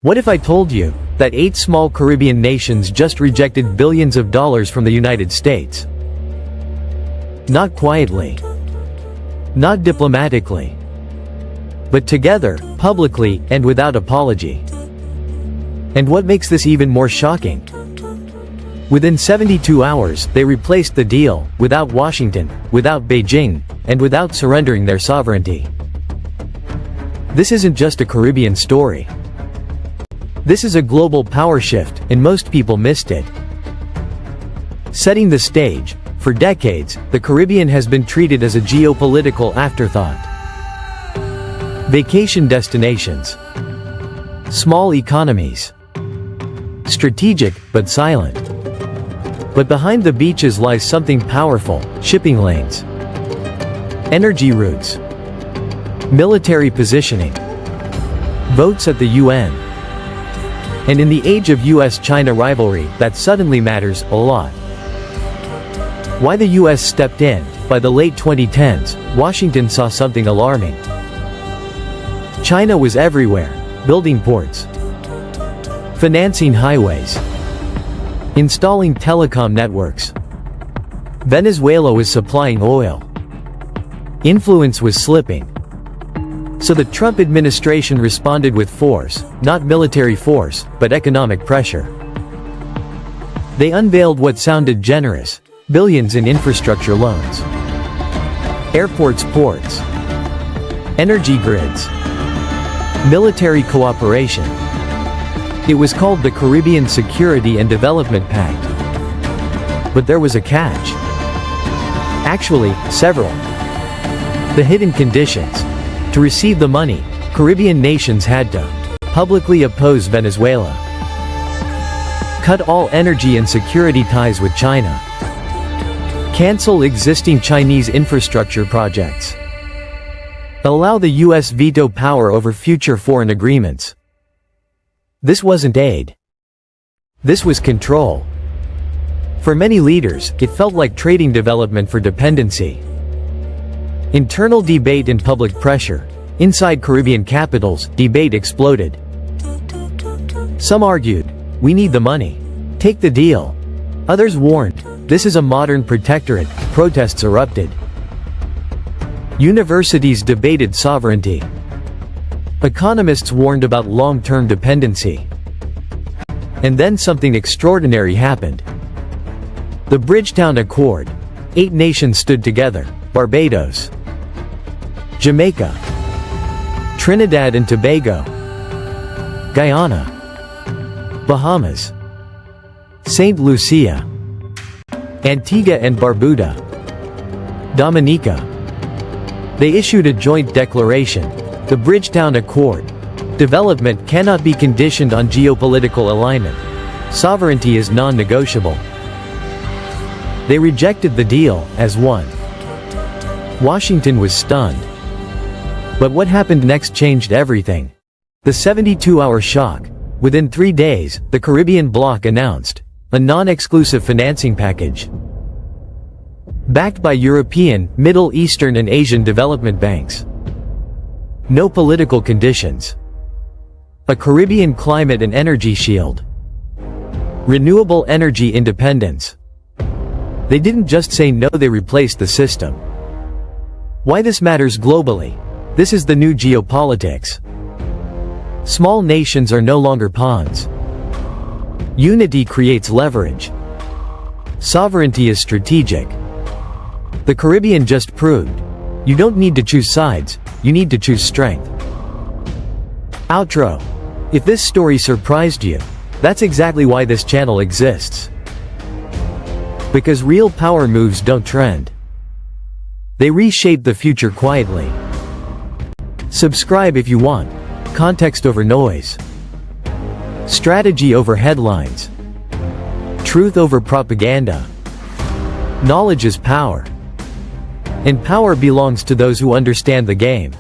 What if I told you that 8 small Caribbean nations just rejected billions of dollars from the United States? Not quietly, not diplomatically, but together, publicly, and without apology. And what makes this even more shocking? Within 72 hours, they replaced the deal, without Washington, without Beijing, and without surrendering their sovereignty. This isn't just a Caribbean story. This is a global power shift, and most people missed it. Setting the stage, for decades, the Caribbean has been treated as a geopolitical afterthought. Vacation destinations. Small economies. Strategic, but silent. But behind the beaches lies something powerful: shipping lanes, energy routes, military positioning, votes at the UN. And in the age of US-China rivalry, that suddenly matters a lot. Why the US stepped in? By the late 2010s, Washington saw something alarming. China was everywhere, building ports, financing highways, installing telecom networks. Venezuela was supplying oil. Influence was slipping. So the Trump administration responded with force, not military force, but economic pressure. They unveiled what sounded generous: billions in infrastructure loans, airports, ports, energy grids, military cooperation. It was called the Caribbean Security and Development Pact. But there was a catch. Actually, several. The hidden conditions. To receive the money, Caribbean nations had to publicly oppose Venezuela, cut all energy and security ties with China, cancel existing Chinese infrastructure projects, allow the US veto power over future foreign agreements. This wasn't aid. This was control. For many leaders, it felt like trading development for dependency. Internal debate and public pressure. Inside Caribbean capitals, debate exploded. Some argued, "We need the money. Take the deal." Others warned, "This is a modern protectorate." Protests erupted. Universities debated sovereignty. Economists warned about long-term dependency. And then something extraordinary happened. The Bridgetown Accord. 8 nations stood together: Barbados, Jamaica, Trinidad and Tobago, Guyana, Bahamas, St. Lucia, Antigua and Barbuda, Dominica. They issued a joint declaration, the Bridgetown Accord. Development cannot be conditioned on geopolitical alignment. Sovereignty is non-negotiable. They rejected the deal, as one. Washington was stunned. But what happened next changed everything. The 72-hour shock. Within 3 days, the Caribbean bloc announced a non-exclusive financing package, backed by European, Middle Eastern and Asian development banks. No political conditions. A Caribbean climate and energy shield. Renewable energy independence. They didn't just say no, they replaced the system. Why this matters globally? This is the new geopolitics. Small nations are no longer pawns. Unity creates leverage. Sovereignty is strategic. The Caribbean just proved, you don't need to choose sides, you need to choose strength. Outro. If this story surprised you, that's exactly why this channel exists. Because real power moves don't trend. They reshape the future quietly. Subscribe if you want. Context over noise. Strategy over headlines. Truth over propaganda. Knowledge is power. And power belongs to those who understand the game.